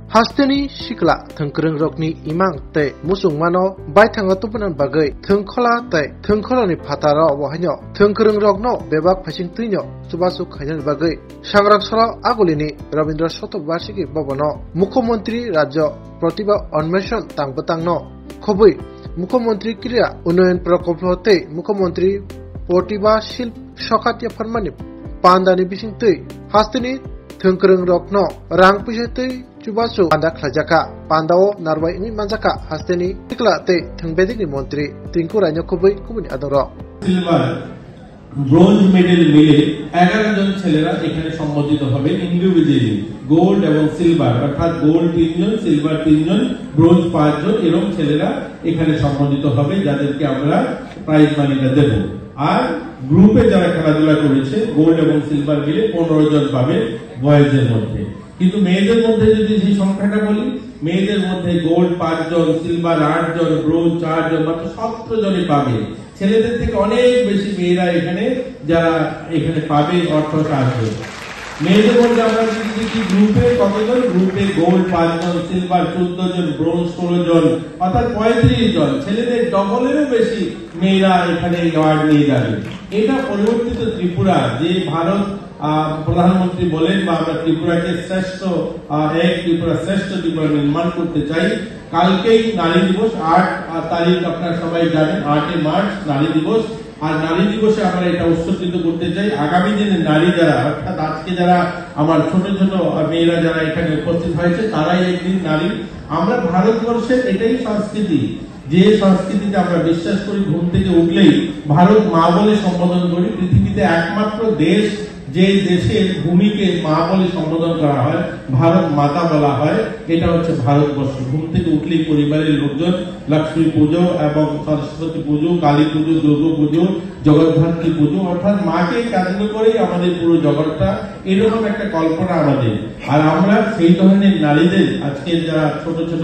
Hasteni Shikla Tungkrung Rokni Imang Te Musung Mano Baitanga Tupunan Bagai Tungkola Te Tungkolani Patara Wahanyo Tungkrung Rokno Bebak Pashing Tinyo Subasu Kanyan Bagai Shangrak Sora Agulini Rabindra Soto Bashiki Babano Mukhomontri Rajo Protiba Onmeshon Tangbetangno Khobui Mukhomontri Kriya Unoyan Prokoplote Mukhomontri Protiba Shilp Shokatya Farmani Pandani Bishing Tui Hasteni Tungkrung Rokno Rang Pishetui Chubasu Panda Klajaka Pandao Narwai Ini Manjaka Hasteni Tikla Te Tungbedini Montri Tinku Ranyo Kubui Kubuni Adoro Silver bronze medal মিলে 11 জন ছেলেরা এখানে সম্মানিত হবে individually gold এবং silver অর্থাৎ gold 3 জন silver 3 জন bronze 5 জন এরকম ছেলেরা এখানে সম্মানিত হবে যাদেরকে আমরা প্রাইজ মানিটা দেব আর গ্রুপে যারা খেলাধুলা করেছে গোল্ড এবং সিলভার মিলে 15 জন পাবে বয়েজের মধ্যে কিন্তু মেয়েদের মধ্যে যদি সেই সংখ্যাটা বলি মেয়েদের মধ্যে গোল্ড 5 জন সিলভার 8 জন ব্রোঞ্জ 4 জন মাত্র 17 জনই পাবে ছেলেদের থেকে অনেক বেশি মেয়েরা এখানে যারা এখানে পাবে অর্থাৎ আসবে মেয়েদের মধ্যে আমরা যদি দেখি গ্রুপে কতজন গ্রুপে গোল্ড 5 জন সিলভার 14 জন ব্রোঞ্জ 16 জন অর্থাৎ 35 জন ছেলেদের ডবলেরও বেশি মেয়েরা এখানে অ্যাওয়ার্ড নিয়ে যাবে এটা পরিবর্তিত ত্রিপুরা যে ভারত প্রধানমন্ত্রী বলেন বা আমরা ত্রিপুরাকে শ্রেষ্ঠ ত্রিপুরা শ্রেষ্ঠ ত্রিপুরা নির্মাণ করতে চাই কালকেই নারী দিবস 8 তারিখ আপনারা সবাই জানেন 8 মার্চ নারী দিবস আর নারী দিবসে আমরা এটা উৎসর্গিত করতে চাই আগামী দিনে নারী যারা অর্থাৎ আজকে যারা আমার ছোট ছোট মেয়েরা যারা এখানে উপস্থিত হয়েছে তারাই একদিন নারী আমরা ভারতবর্ষের এটাই সংস্কৃতি যে সংস্কৃতিতে আমরা বিশ্বাস করি ঘুম থেকে উঠলেই ভারত মা বলে সম্বোধন করি পৃথিবীতে একমাত্র দেশ যে দেশের ভূমিকে মা বলে সম্বোধন করা হয় ভারত মাতা বলা হয় এটা হচ্ছে ভারতবর্ষ ঘুম থেকে উঠলেই পরিবারের লোকজন লক্ষ্মী পুজো এবং সরস্বতী পুজো কালী পুজো দুর্গা পুজো জগদ্ধাত্রী পুজো অর্থাৎ মাকে কেন্দ্র করেই আমাদের পুরো জগৎটা এরকম একটা কল্পনা আমাদের আর আমরা সেই ধরনের নারীদের আজকে যারা ছোট ছোট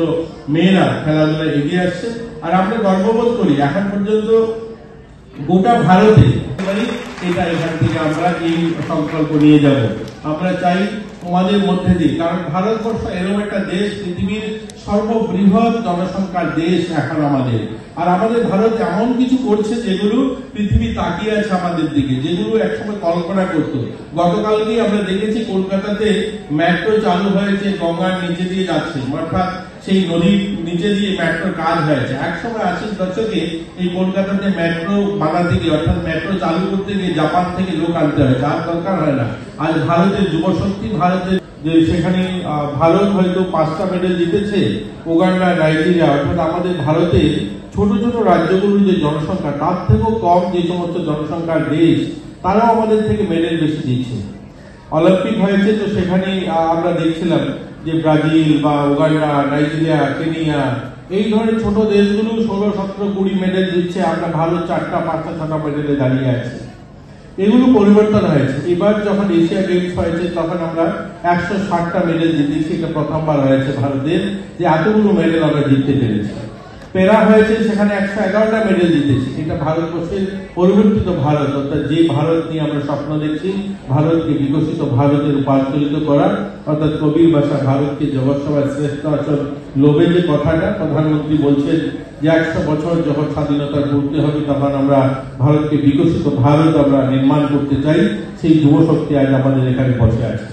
মেয়েরা খেলাধুলায় এগিয়ে আসছে আর আমরা গর্ববোধ করি এখন পর্যন্ত গোটা ভারতে এটা এখান থেকে আমরা এই সংকল্প নিয়ে যাব আমরা চাই তোমাদের মধ্যে দিয়ে কারণ ভারতবর্ষ এরকম একটা দেশ পৃথিবীর সর্ববৃহৎ জনসংখ্যার দেশ এখন আমাদের আর আমাদের ভারত এমন কিছু করছে যেগুলো পৃথিবী তাকিয়ে আছে আমাদের দিকে যেগুলো একসময় কল্পনা করতো গতকালকেই আমরা দেখেছি কলকাতাতে মেট্রো চালু হয়েছে গঙ্গার নিচে দিয়ে যাচ্ছে অর্থাৎ সেই নদীর নিচে দিয়ে মেট্রোর কাজ হয়েছে একসময় 80 দশকে এই কলকাতাতে মেট্রো বানাতে গিয়ে অর্থাৎ মেট্রো চালু করতে গিয়ে জাপান থেকে লোক আনতে হয় তার দরকার হয় না আজ ভারতের যুবশক্তি ভারতের যে সেখানে ভারত হয়তো 5টা মেডেল জিতেছে উগান্ডা নাইজেরিয়া অর্থাৎ আমাদের ভারতে ছোট ছোট রাজ্যগুলোর যে জনসংখ্যা তার থেকেও কম যে সমস্ত জনসংখ্যার দেশ তারাও আমাদের থেকে মেডেল বেশি দিচ্ছে অলিম্পিক হয়েছে তো সেখানে আমরা দেখছিলাম যে ব্রাজিল বা উগান্ডা নাইজেরিয়া কেনিয়া এই ধরনের ছোট দেশগুলো 16 17 20 মেডেল দিচ্ছে আমরা ভারত 4টা 5টা 6টা মেডেলে দাঁড়িয়ে আছি এগুলো পরিবর্তন হয়েছে এবার যখন এশিয়া গেমস হয়েছে তখন আমরা 160টা মেডেল জিতেছি এটা প্রথমবার হয়েছে ভারতের যে এতগুলো মেডেল আমরা জিততে পেরেছি প্যারা হয়েছে সেখানে 111টা মেডেল জিতেছি এটা ভারতবর্ষের পরিবর্তিত ভারত অর্থাৎ যে ভারত নিয়ে আমরা স্বপ্ন দেখছি ভারতকে বিকশিত ভারতে রূপান্তরিত করা অর্থাৎ কবির ভাষা ভারতকে জগৎসভায় শ্রেষ্ঠ আসন লোভে যে কথাটা প্রধানমন্ত্রী বলছেন যে 100 বছর যখন স্বাধীনতার পূর্তি হবে তখন আমরা ভারতকে বিকশিত ভারত আমরা নির্মাণ করতে চাই সেই যুবশক্তি আজ আমাদের এখানে বসে আছে